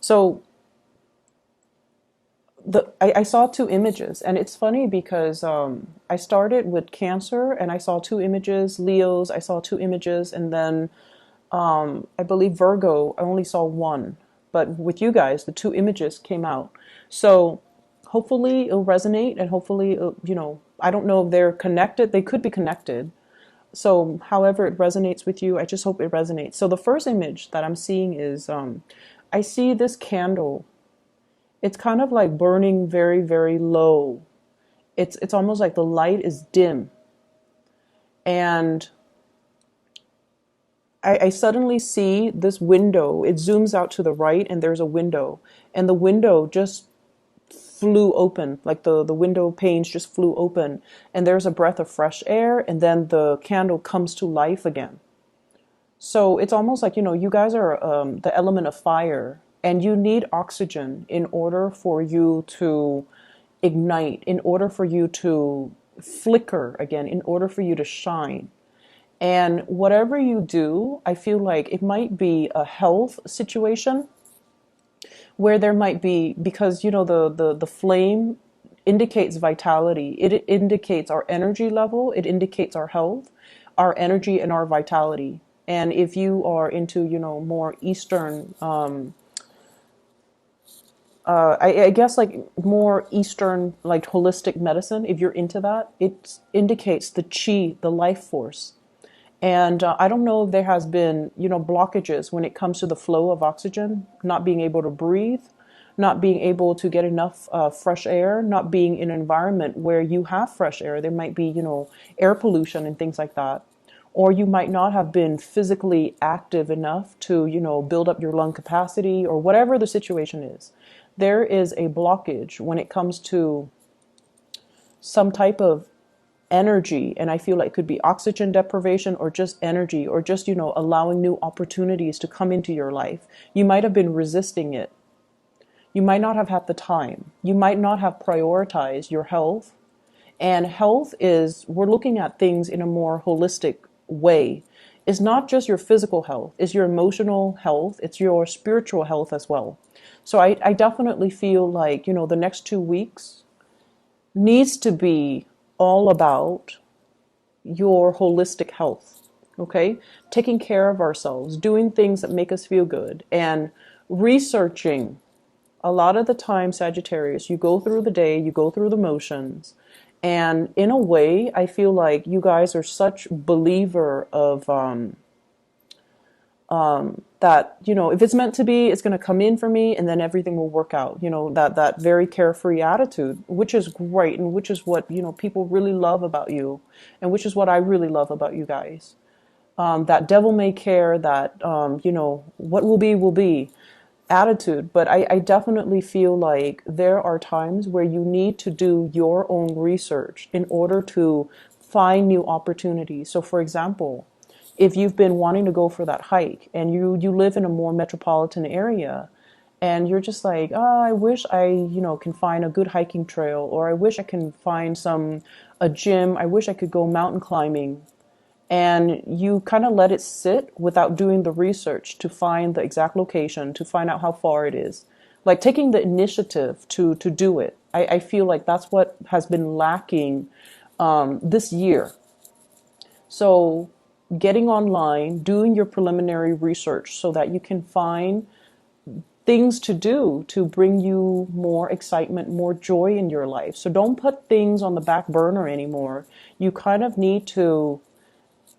So I saw two images, and it's funny because I started with Cancer, and I saw two images, Leos, I saw two images, and then I believe Virgo, I only saw one. But with you guys, the two images came out. So hopefully it'll resonate, and hopefully, I don't know if they're connected. They could be connected. So however it resonates with you, I just hope it resonates. So the first image that I'm seeing is I see this candle. It's kind of like burning very, very low. It's almost like the light is dim. And I suddenly see this window. It zooms out to the right, and there's a window. And the window just flew open, like the window panes just flew open. And there's a breath of fresh air, and then the candle comes to life again. So it's almost like, you guys are the element of fire, and you need oxygen in order for you to ignite, in order for you to flicker again, in order for you to shine. And whatever you do, I feel like it might be a health situation where there might be, because the flame indicates vitality. It indicates our energy level. It indicates our health, our energy, and our vitality. And if you are into, more Eastern, I guess like more Eastern, like holistic medicine, if you're into that, it indicates the chi, the life force. And I don't know if there has been, blockages when it comes to the flow of oxygen, not being able to breathe, not being able to get enough fresh air, not being in an environment where you have fresh air. There might be, air pollution and things like that. Or you might not have been physically active enough to, build up your lung capacity, or whatever the situation is. There is a blockage when it comes to some type of energy, and I feel like it could be oxygen deprivation, or just energy, or just allowing new opportunities to come into your life. You might have been resisting it. You might not have had the time. You might not have prioritized your health. And health is, we're looking at things in a more holistic way. It's not just your physical health, it's your emotional health, it's your spiritual health as well. So I definitely feel like the next 2 weeks needs to be all about your holistic health, okay? Taking care of ourselves, doing things that make us feel good, and researching. A lot of the time, Sagittarius, you go through the day, you go through the motions, and in a way, I feel like you guys are such believer of that, if it's meant to be, it's going to come in for me, and then everything will work out. That very carefree attitude, which is great, and which is what, people really love about you, and which is what I really love about you guys. That devil may care, that, what will be attitude. But I definitely feel like there are times where you need to do your own research in order to find new opportunities. So for example, if you've been wanting to go for that hike, and you live in a more metropolitan area, and you're just like, oh, I wish I, can find a good hiking trail, or I wish I can find a gym, I wish I could go mountain climbing. And you kind of let it sit without doing the research to find the exact location, to find out how far it is. Like taking the initiative to do it. I feel like that's what has been lacking this year. So getting online, doing your preliminary research so that you can find things to do to bring you more excitement, more joy in your life. So don't put things on the back burner anymore. You kind of need to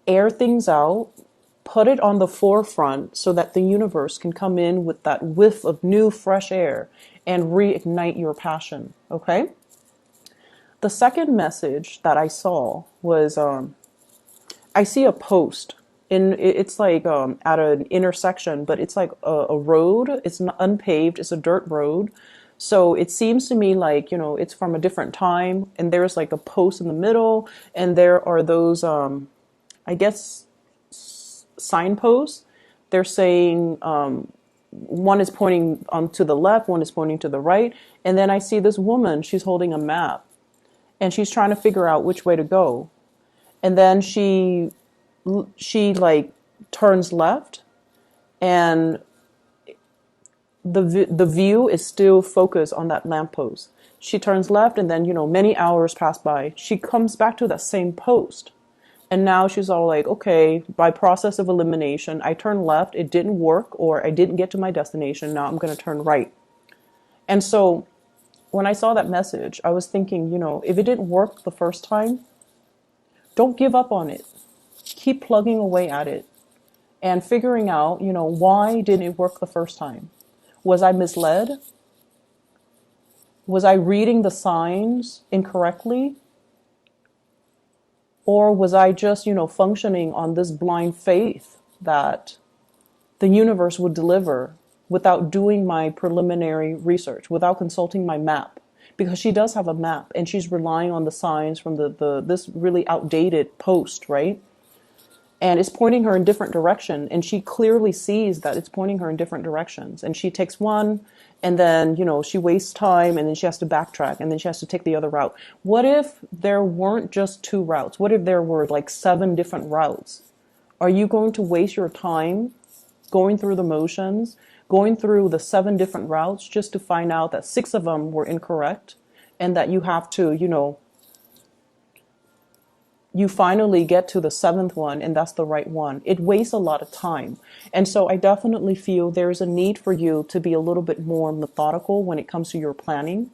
air things out, put it on the forefront so that the universe can come in with that whiff of new fresh air and reignite your passion. Okay? The second message that I saw was I see a post. It's like at an intersection, but it's like a road. It's not unpaved. It's a dirt road. So it seems to me like, it's from a different time, and there's like a post in the middle, and there are those I guess, signposts. They're saying one is pointing on to the left, one is pointing to the right. And then I see this woman, she's holding a map, and she's trying to figure out which way to go. And then she like turns left, and the view is still focused on that lamppost. She turns left, and then, many hours pass by. She comes back to that same post. And now she's all like, okay, by process of elimination, I turned left, it didn't work, or I didn't get to my destination. Now I'm going to turn right. And so when I saw that message, I was thinking, if it didn't work the first time, don't give up on it. Keep plugging away at it and figuring out, why didn't it work the first time? Was I misled? Was I reading the signs incorrectly? Or was I just, functioning on this blind faith that the universe would deliver without doing my preliminary research, without consulting my map? Because she does have a map, and she's relying on the signs from this really outdated post, right? And it's pointing her in different direction, and she clearly sees that it's pointing her in different directions. And she takes one, and then, she wastes time, and then she has to backtrack, and then she has to take the other route. What if there weren't just 2 routes? What if there were like 7 different routes? Are you going to waste your time going through the motions, going through the 7 different routes just to find out that 6 of them were incorrect, and that you have to, you finally get to the 7th one and that's the right one? It wastes a lot of time. And so I definitely feel there's a need for you to be a little bit more methodical when it comes to your planning,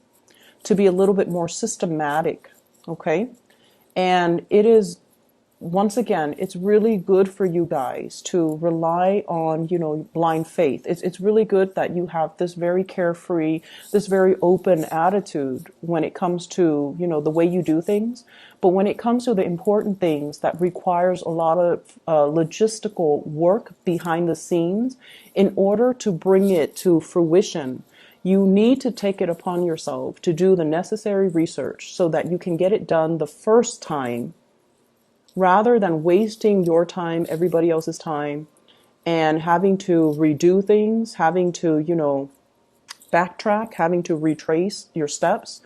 to be a little bit more systematic, okay? And it is, once again, it's really good for you guys to rely on, blind faith. It's really good that you have this very carefree, this very open attitude when it comes to, the way you do things. But when it comes to the important things that requires a lot of logistical work behind the scenes, in order to bring it to fruition, you need to take it upon yourself to do the necessary research so that you can get it done the first time, rather than wasting your time, everybody else's time, and having to redo things, having to, backtrack, having to retrace your steps.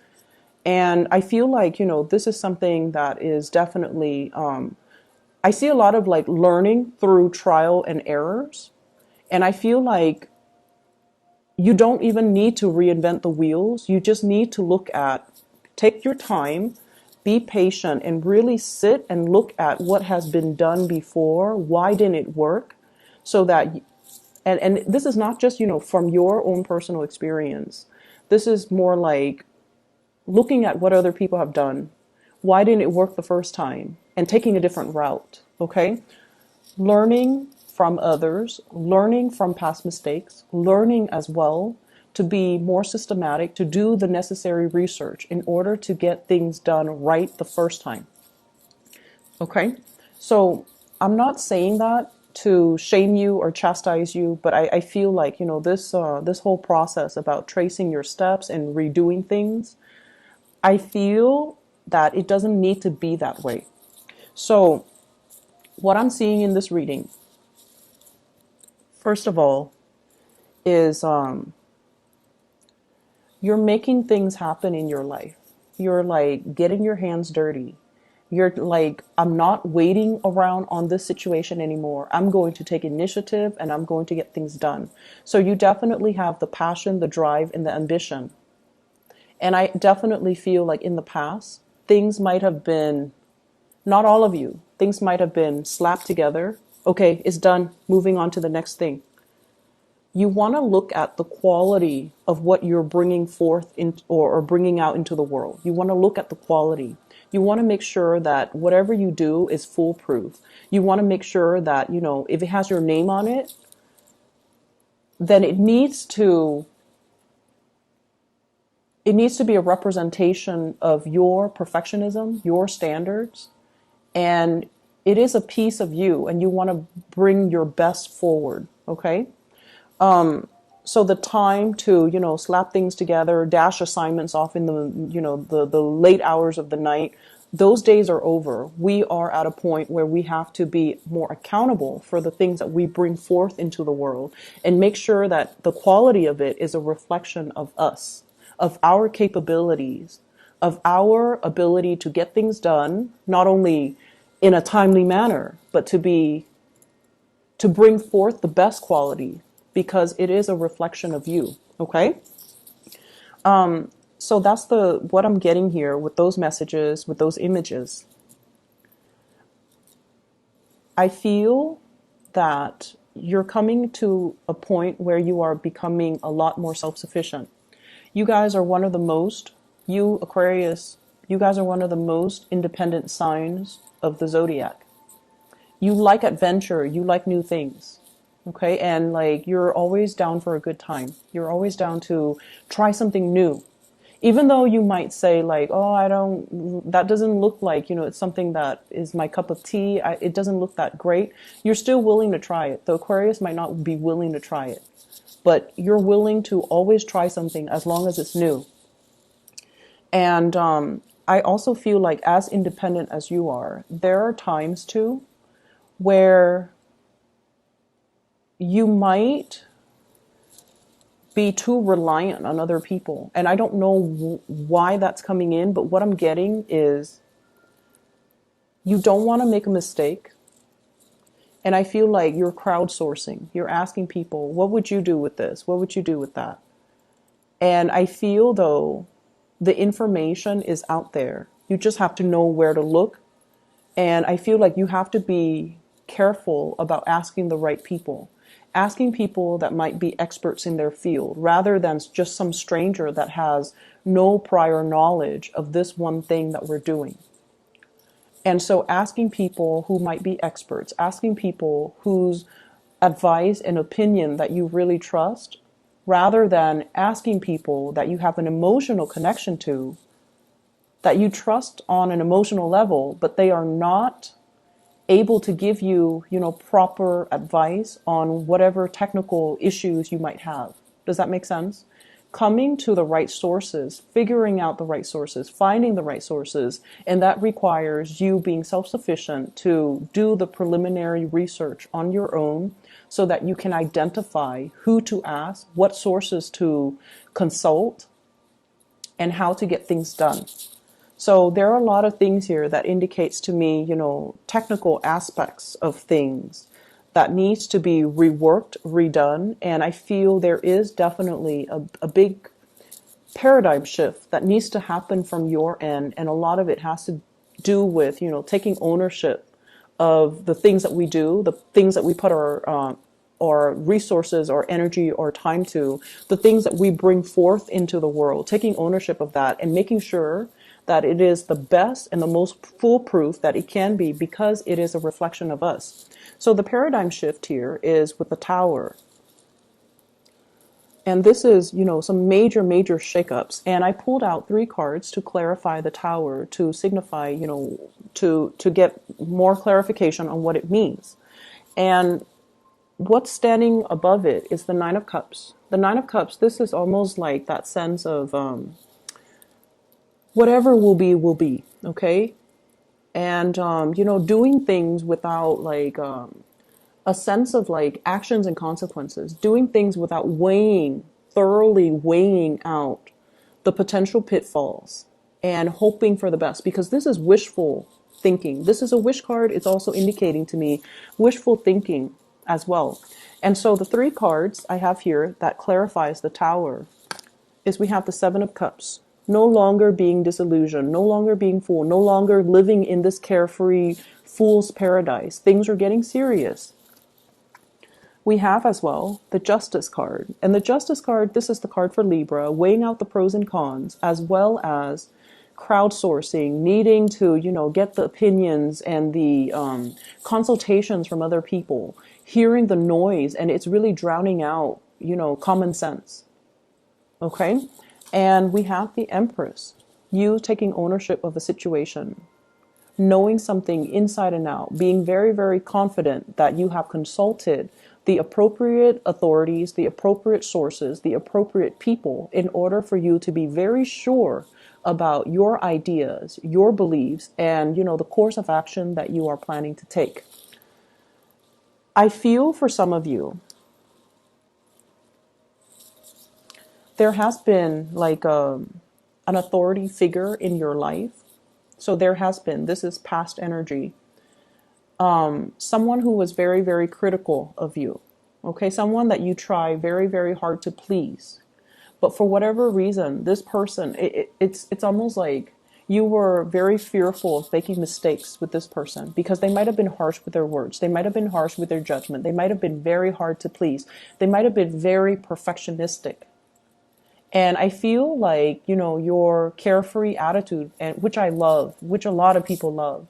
And I feel like, this is something that is definitely, I see a lot of like learning through trial and errors. And I feel like you don't even need to reinvent the wheels. You just need to take your time, be patient, and really sit and look at what has been done before. Why didn't it work? So that, and this is not just, from your own personal experience. This is more like looking at what other people have done. Why didn't it work the first time? And taking a different route, okay? Learning from others, learning from past mistakes, learning as well to be more systematic, to do the necessary research in order to get things done right the first time, okay? So I'm not saying that to shame you or chastise you, but I feel like, this whole process about tracing your steps and redoing things, I feel that it doesn't need to be that way. So what I'm seeing in this reading, first of all, is you're making things happen in your life. You're like getting your hands dirty. You're like, I'm not waiting around on this situation anymore. I'm going to take initiative and I'm going to get things done. So you definitely have the passion, the drive, and the ambition. And I definitely feel like in the past, things might have been, not all of you, things might have been slapped together. Okay, it's done. Moving on to the next thing. You want to look at the quality of what you're bringing forth or bringing out into the world. You want to look at the quality. You want to make sure that whatever you do is foolproof. You want to make sure that, if it has your name on it, then it needs to be a representation of your perfectionism, your standards, and it is a piece of you, and you want to bring your best forward, okay? So the time to, slap things together, dash assignments off in the late hours of the night, those days are over. We are at a point where we have to be more accountable for the things that we bring forth into the world and make sure that the quality of it is a reflection of us, of our capabilities, of our ability to get things done, not only in a timely manner, but to bring forth the best quality. because it is a reflection of you. Okay. So that's what I'm getting here with those messages, with those images. I feel that you're coming to a point where you are becoming a lot more self-sufficient. You guys are one of the most, you Aquarius, you guys are one of the most independent signs of the zodiac. You like adventure, you like new things. Okay, and like you're always down for a good time. You're always down to try something new. Even though you might say like, oh, that doesn't look like, it's something that is my cup of tea. It doesn't look that great. You're still willing to try it. The Aquarius might not be willing to try it, but you're willing to always try something as long as it's new. And I also feel like as independent as you are, there are times too where you might be too reliant on other people. And I don't know why that's coming in, but what I'm getting is you don't want to make a mistake. And I feel like you're crowdsourcing. You're asking people, what would you do with this? What would you do with that? And I feel though the information is out there. You just have to know where to look. And I feel like you have to be careful about asking the right people. Asking people that might be experts in their field rather than just some stranger that has no prior knowledge of this one thing that we're doing. And so asking people who might be experts, asking people whose advice and opinion that you really trust, rather than asking people that you have an emotional connection to, that you trust on an emotional level, but they are not able to give you, proper advice on whatever technical issues you might have. Does that make sense? Coming to the right sources, figuring out the right sources, finding the right sources, and that requires you being self-sufficient to do the preliminary research on your own so that you can identify who to ask, what sources to consult, and how to get things done. So there are a lot of things here that indicates to me, technical aspects of things that needs to be reworked, redone. And I feel there is definitely a big paradigm shift that needs to happen from your end. And a lot of it has to do with, taking ownership of the things that we do, the things that we put our resources or energy or time to, the things that we bring forth into the world, taking ownership of that and making sure that it is the best and the most foolproof that it can be because it is a reflection of us. So the paradigm shift here is with the Tower. And this is, some major, major shakeups. And I pulled out 3 cards to clarify the Tower, to signify, to get more clarification on what it means. And what's standing above it is the 9 of Cups. The 9 of Cups, this is almost like that sense of whatever will be, okay? And, doing things without like a sense of like actions and consequences, doing things without thoroughly weighing out the potential pitfalls and hoping for the best, because this is wishful thinking. This is a wish card. It's also indicating to me wishful thinking as well. And so the 3 cards I have here that clarifies the Tower is we have the 7 of Cups. No longer being disillusioned, no longer being fooled, no longer living in this carefree fool's paradise. Things are getting serious. We have as well the Justice card. And the Justice card, this is the card for Libra, weighing out the pros and cons, as well as crowdsourcing, needing to, get the opinions and the consultations from other people, hearing the noise, and it's really drowning out, common sense. Okay? And we have the Empress, you taking ownership of a situation, knowing something inside and out, being very, very confident that you have consulted the appropriate authorities, the appropriate sources, the appropriate people in order for you to be very sure about your ideas, your beliefs, and, the course of action that you are planning to take. I feel for some of you, there has been like an authority figure in your life. So there has been, this is past energy, someone who was very, very critical of you. Okay, someone that you try very, very hard to please. But for whatever reason, this person, it's almost like you were very fearful of making mistakes with this person because they might have been harsh with their words. They might have been harsh with their judgment. They might have been very hard to please. They might have been very perfectionistic. And I feel like, your carefree attitude, and which I love, which a lot of people love,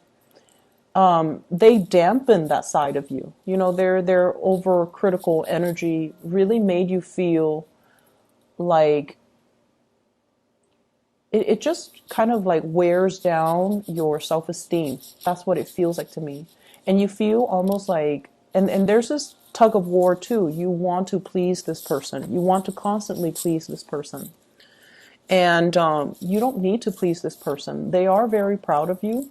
they dampen that side of you. Their overcritical energy really made you feel like it just kind of like wears down your self-esteem. That's what it feels like to me. And you feel almost like, and there's this tug of war too. You want to please this person. You want to constantly please this person. And you don't need to please this person. They are very proud of you.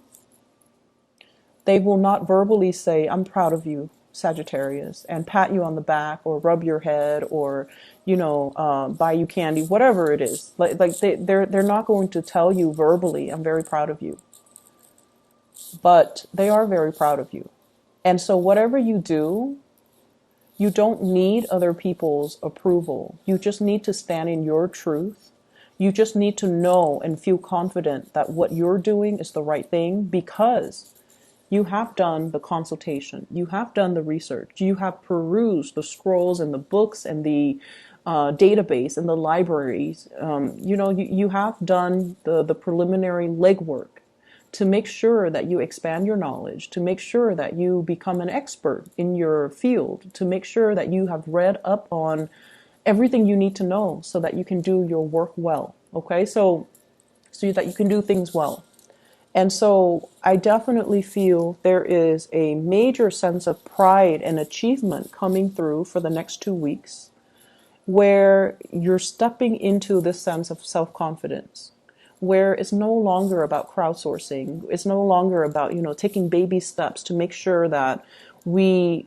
They will not verbally say, I'm proud of you, Sagittarius, and pat you on the back or rub your head or, buy you candy, whatever it is. Like they're not going to tell you verbally, I'm very proud of you. But they are very proud of you. And so whatever you do, you don't need other people's approval. You just need to stand in your truth. You just need to know and feel confident that what you're doing is the right thing because you have done the consultation. You have done the research. You have perused the scrolls and the books and the database and the libraries. You have done the preliminary legwork to make sure that you expand your knowledge, to make sure that you become an expert in your field, to make sure that you have read up on everything you need to know so that you can do your work well. Okay, so that you can do things well. And so I definitely feel there is a major sense of pride and achievement coming through for the next 2 weeks where you're stepping into this sense of self-confidence, where it's no longer about crowdsourcing. It's no longer about, taking baby steps to make sure that we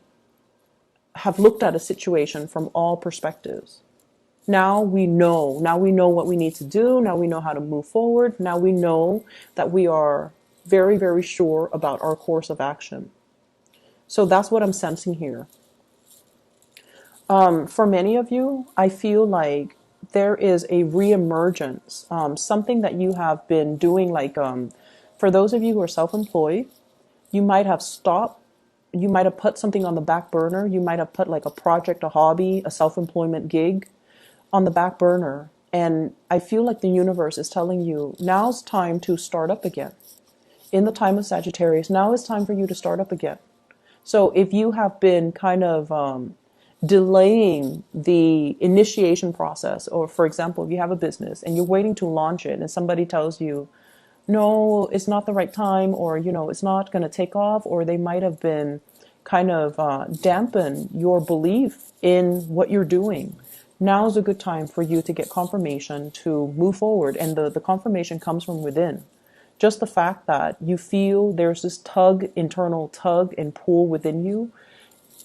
have looked at a situation from all perspectives. Now we know what we need to do. Now we know how to move forward. Now we know that we are very, very sure about our course of action. So that's what I'm sensing here. For many of you, I feel like there is a reemergence, something that you have been doing, like for those of you who are self-employed, you might have stopped, you might have put something on the back burner, you might have put like a project, a hobby, a self-employment gig on the back burner. And I feel like the universe is telling you, now's time to start up again. In the time of Sagittarius, now is time for you to start up again. So if you have been kind of delaying the initiation process, or for example, if you have a business and you're waiting to launch it and somebody tells you, no, it's not the right time, or, it's not going to take off, or they might have been kind of dampen your belief in what you're doing. Now is a good time for you to get confirmation to move forward. And the confirmation comes from within. Just the fact that you feel there's this internal tug and pull within you.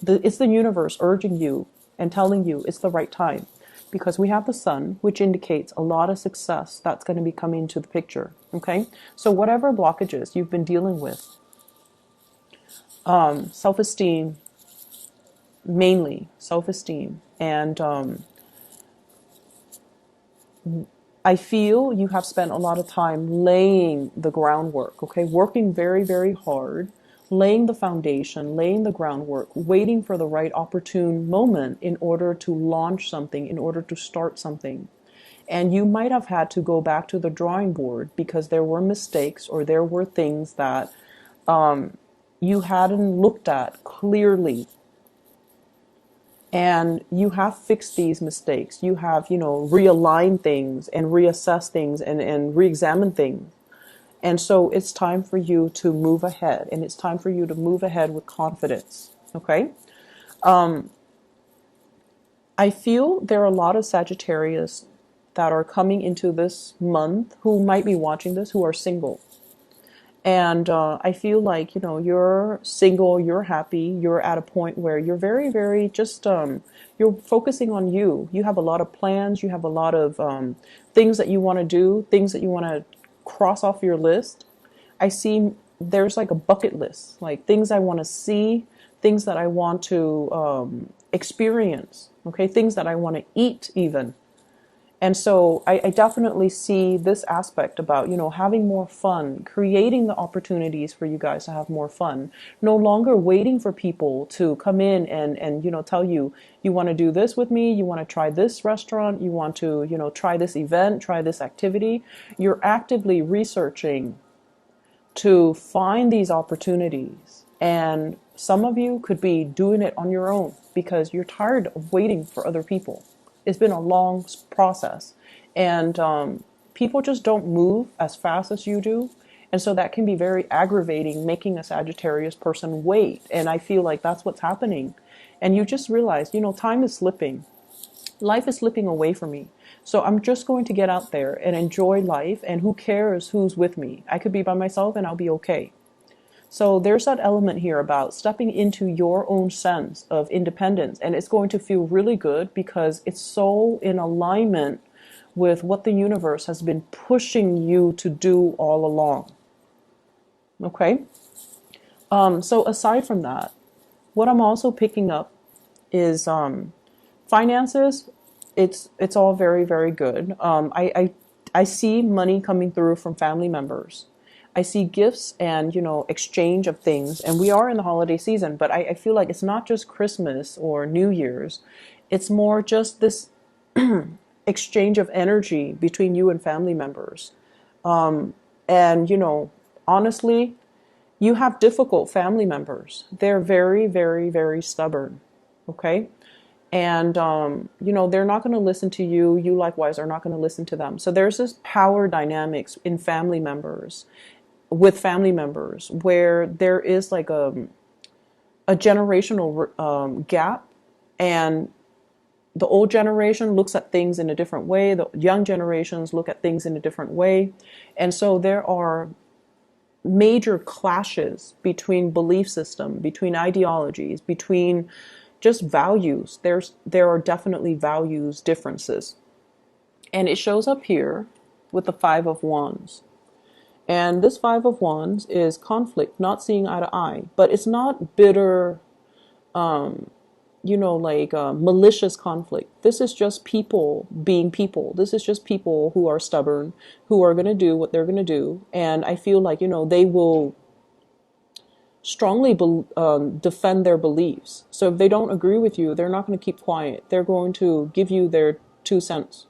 It's the universe urging you and telling you it's the right time. Because we have the sun, which indicates a lot of success that's going to be coming into the picture. Okay? So whatever blockages you've been dealing with, self-esteem, mainly self-esteem, and I feel you have spent a lot of time laying the groundwork, okay? Working very, very hard, laying the foundation, laying the groundwork, waiting for the right opportune moment in order to launch something, in order to start something. And you might have had to go back to the drawing board because there were mistakes or there were things that you hadn't looked at clearly. And you have fixed these mistakes. You have, realigned things and reassessed things and re-examined things. And so it's time for you to move ahead. And it's time for you to move ahead with confidence. Okay? I feel there are a lot of Sagittarius that are coming into this month who might be watching this, who are single. And I feel like, you're single, you're happy, you're at a point where you're very, very just, you're focusing on you. You have a lot of plans, you have a lot of things that you want to do, things that you want to cross off your list. I see there's like a bucket list, like things I want to see, things that I want to experience, okay, things that I want to eat even. And so I definitely see this aspect about, having more fun, creating the opportunities for you guys to have more fun, no longer waiting for people to come in and tell you, you want to do this with me, you want to try this restaurant, you want to, try this event, try this activity. You're actively researching to find these opportunities. And some of you could be doing it on your own because you're tired of waiting for other people. It's been a long process. And people just don't move as fast as you do. And so that can be very aggravating, making a Sagittarius person wait. And I feel like that's what's happening. And you just realize, time is slipping. Life is slipping away from me. So I'm just going to get out there and enjoy life. And who cares who's with me? I could be by myself and I'll be okay. So there's that element here about stepping into your own sense of independence. And it's going to feel really good because it's so in alignment with what the universe has been pushing you to do all along. Okay? So aside from that, what I'm also picking up is finances. It's all very, very good. I see money coming through from family members. I see gifts and, exchange of things. And we are in the holiday season, but I feel like it's not just Christmas or New Year's. It's more just this exchange of energy between you and family members. And, honestly, you have difficult family members. They're very, very, very stubborn. Okay? And, they're not going to listen to you. You likewise are not going to listen to them. So there's this power dynamics in family members, with family members, where there is like a generational gap, and the old generation looks at things in a different way. The young generations look at things in a different way. And so there are major clashes between belief system, between ideologies, between just values. There are definitely values differences. And it shows up here with the Five of Wands. And this Five of Wands is conflict, not seeing eye to eye. But it's not bitter, malicious conflict. This is just people being people. This is just people who are stubborn, who are going to do what they're going to do. And I feel like, they will strongly defend their beliefs. So if they don't agree with you, they're not going to keep quiet. They're going to give you their 2 cents.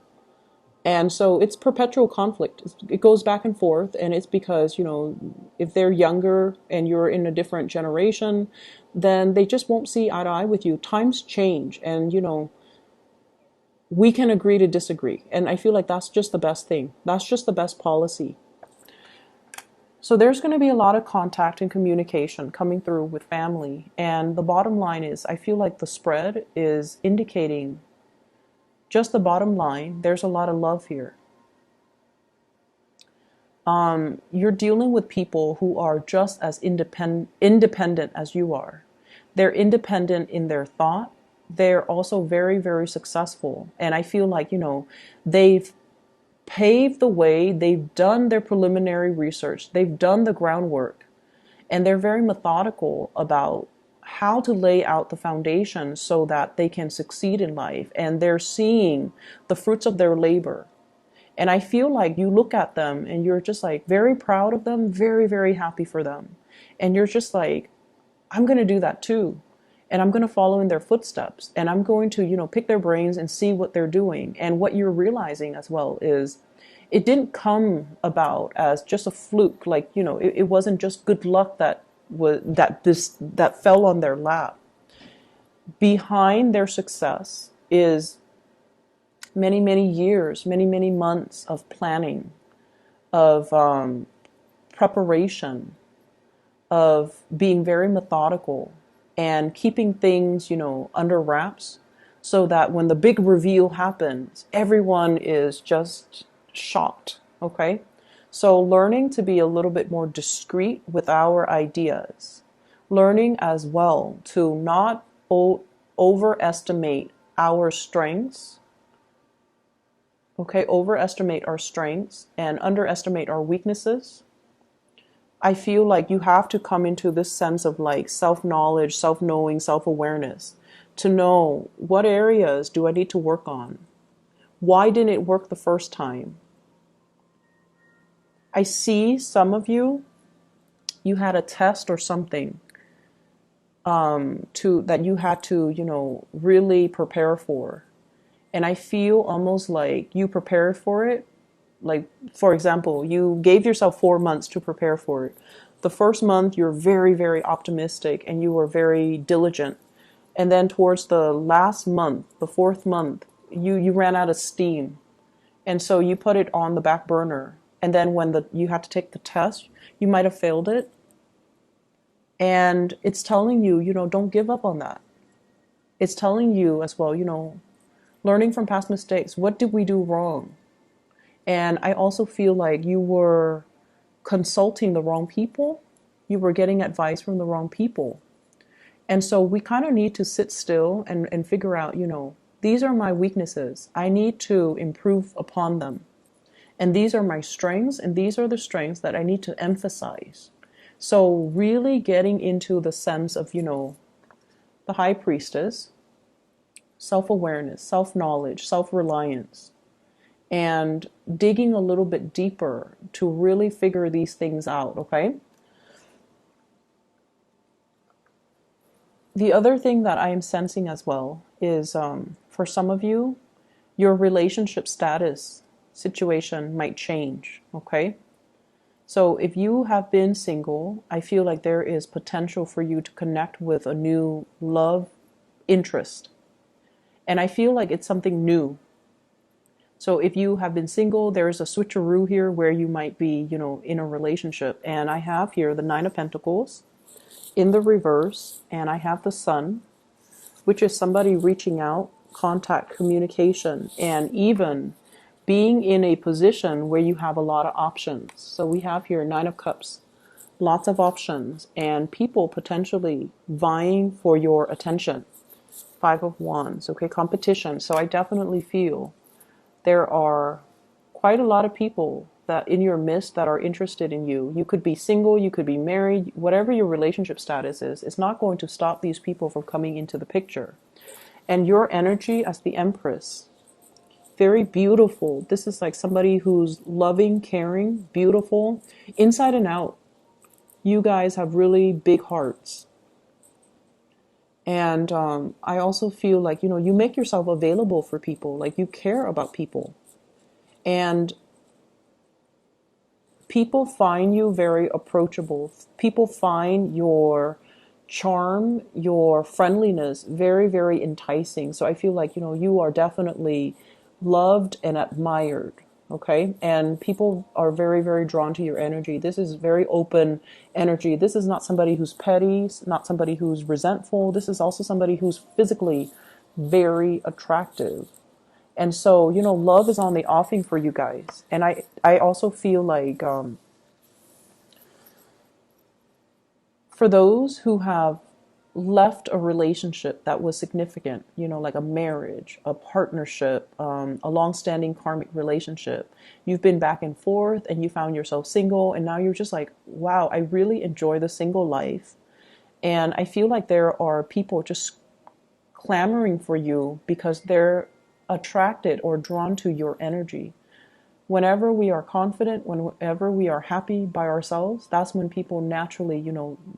And so it's perpetual conflict. It goes back and forth. And it's because, if they're younger and you're in a different generation, then they just won't see eye to eye with you. Times change. And, we can agree to disagree. And I feel like that's just the best thing. That's just the best policy. So there's going to be a lot of contact and communication coming through with family. And the bottom line is, I feel like the spread is indicating just the bottom line. There's a lot of love here. You're dealing with people who are just as independent as you are. They're independent in their thought. They're also very, very successful. And I feel like, they've paved the way. They've done their preliminary research. They've done the groundwork. And they're very methodical about how to lay out the foundation so that they can succeed in life. And they're seeing the fruits of their labor. And I feel like you look at them and you're just like very proud of them, very, very happy for them. And you're just like, I'm going to do that too. And I'm going to follow in their footsteps. And I'm going to, pick their brains and see what they're doing. And what you're realizing as well is it didn't come about as just a fluke. Like, it wasn't just good luck that fell on their lap. Behind their success is many, many years, many, many months of planning, of preparation, of being very methodical and keeping things, under wraps, so that when the big reveal happens, everyone is just shocked. Okay? So learning to be a little bit more discreet with our ideas, learning as well to not overestimate our strengths. Okay, overestimate our strengths and underestimate our weaknesses. I feel like you have to come into this sense of like self-knowledge, self-knowing, self-awareness to know what areas do I need to work on. Why didn't it work the first time? I see some of you, you had a test or something that you had to, really prepare for. And I feel almost like you prepared for it. Like, for example, you gave yourself 4 months to prepare for it. The first month, you're very, very optimistic and you were very diligent. And then towards the last month, the fourth month, you ran out of steam. And so you put it on the back burner. And then when you had to take the test, you might have failed it. And it's telling you, don't give up on that. It's telling you as well, learning from past mistakes. What did we do wrong? And I also feel like you were consulting the wrong people. You were getting advice from the wrong people. And so we kind of need to sit still and figure out, these are my weaknesses. I need to improve upon them. And these are my strengths, and these are the strengths that I need to emphasize. So really getting into the sense of, the high priestess, self-awareness, self-knowledge, self-reliance, and digging a little bit deeper to really figure these things out, okay? The other thing that I am sensing as well is for some of you, your relationship status situation might change, okay? So if you have been single, I feel like there is potential for you to connect with a new love interest. And I feel like it's something new. So if you have been single, there's a switcheroo here where you might be, in a relationship. And I have here the Nine of Pentacles in the reverse, and I have the Sun, which is somebody reaching out, contact, communication, and even being in a position where you have a lot of options. So we have here Nine of Cups, lots of options, and people potentially vying for your attention. Five of Wands, okay, competition. So I definitely feel there are quite a lot of people that in your midst that are interested in you. You could be single, you could be married, whatever your relationship status is, it's not going to stop these people from coming into the picture. And your energy as the Empress, very beautiful. This is like somebody who's loving, caring, beautiful, inside and out. You guys have really big hearts. And I also feel like, you make yourself available for people, like you care about people. And people find you very approachable. People find your charm, your friendliness very, very enticing. So I feel like, you are definitely loved and admired. Okay. And people are very, very drawn to your energy. This is very open energy. This is not somebody who's petty, not somebody who's resentful. This is also somebody who's physically very attractive. And so, love is on the offing for you guys. And I also feel like for those who have left a relationship that was significant, like a marriage, a partnership, a long-standing karmic relationship, you've been back and forth and you found yourself single, and now you're just like, wow, I really enjoy the single life. And I feel like there are people just clamoring for you because they're attracted or drawn to your energy. Whenever we are confident, whenever we are happy by ourselves, that's when people naturally,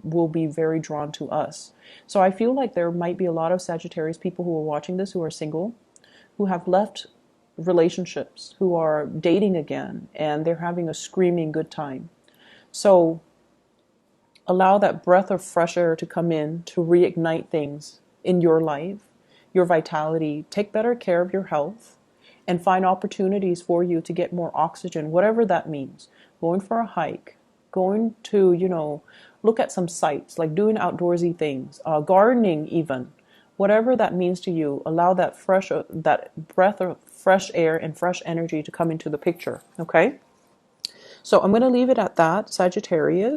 will be very drawn to us. So I feel like there might be a lot of Sagittarius people who are watching this who are single, who have left relationships, who are dating again, and they're having a screaming good time. So allow that breath of fresh air to come in to reignite things in your life, your vitality. Take better care of your health. And find opportunities for you to get more oxygen, whatever that means. Going for a hike, going to, look at some sights, like doing outdoorsy things, gardening even. Whatever that means to you, allow that breath of fresh air and fresh energy to come into the picture, okay? So I'm going to leave it at that, Sagittarius.